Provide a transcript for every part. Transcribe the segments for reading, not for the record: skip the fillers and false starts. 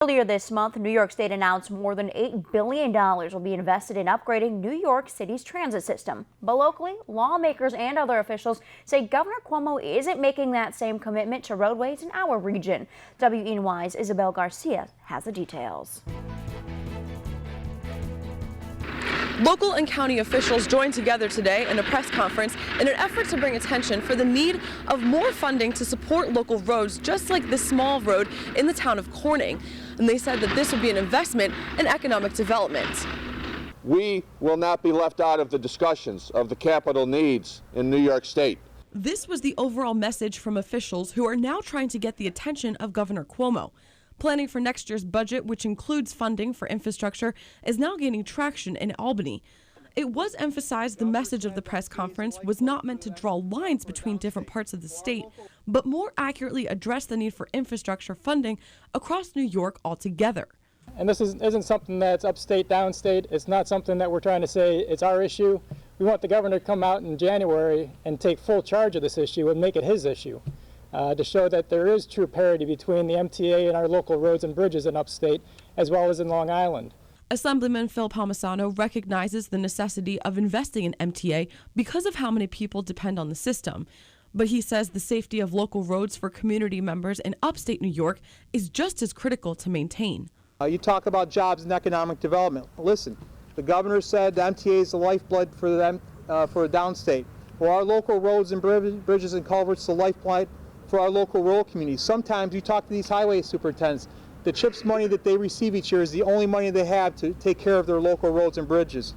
Earlier this month, New York State announced more than $8 billion will be invested in upgrading New York City's transit system. But locally, lawmakers and other officials say Governor Cuomo isn't making that same commitment to roadways in our region. WENY's Isabel Garcia has the details. Local and county officials joined together today in a press conference in an effort to bring attention for the need of more funding to support local roads, just like this small road in the town of Corning. And they said that this would be an investment in economic development. We will not be left out of the discussions of the capital needs in New York State. This was the overall message from officials who are now trying to get the attention of Governor Cuomo. Planning for next year's budget, which includes funding for infrastructure, is now gaining traction in Albany. It was emphasized the message of the press conference was not meant to draw lines between different parts of the state, but more accurately address the need for infrastructure funding across New York altogether. And this isn't something that's upstate, downstate. It's not something that we're trying to say it's our issue. We want the governor to come out in January and take full charge of this issue and make it his issue. To show that there is true parity between the MTA and our local roads and bridges in upstate, as well as in Long Island. Assemblyman Phil Palmisano recognizes the necessity of investing in MTA because of how many people depend on the system. But he says the safety of local roads for community members in upstate New York is just as critical to maintain. You talk about jobs and economic development. Listen, the governor said the MTA is the lifeblood for them, for downstate. Well, our local roads and bridges and culverts the lifeblood for our local rural communities. Sometimes you talk to these highway superintendents, the CHIPS money that they receive each year is the only money they have to take care of their local roads and bridges.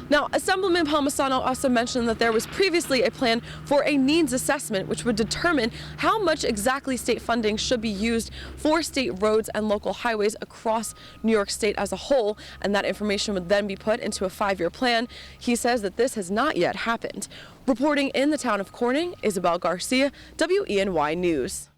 Now, Assemblyman Palmisano also mentioned that there was previously a plan for a needs assessment, which would determine how much exactly state funding should be used for state roads and local highways across New York State as a whole, and that information would then be put into a 5-year plan. He says that this has not yet happened. Reporting in the town of Corning, Isabel Garcia, WENY News.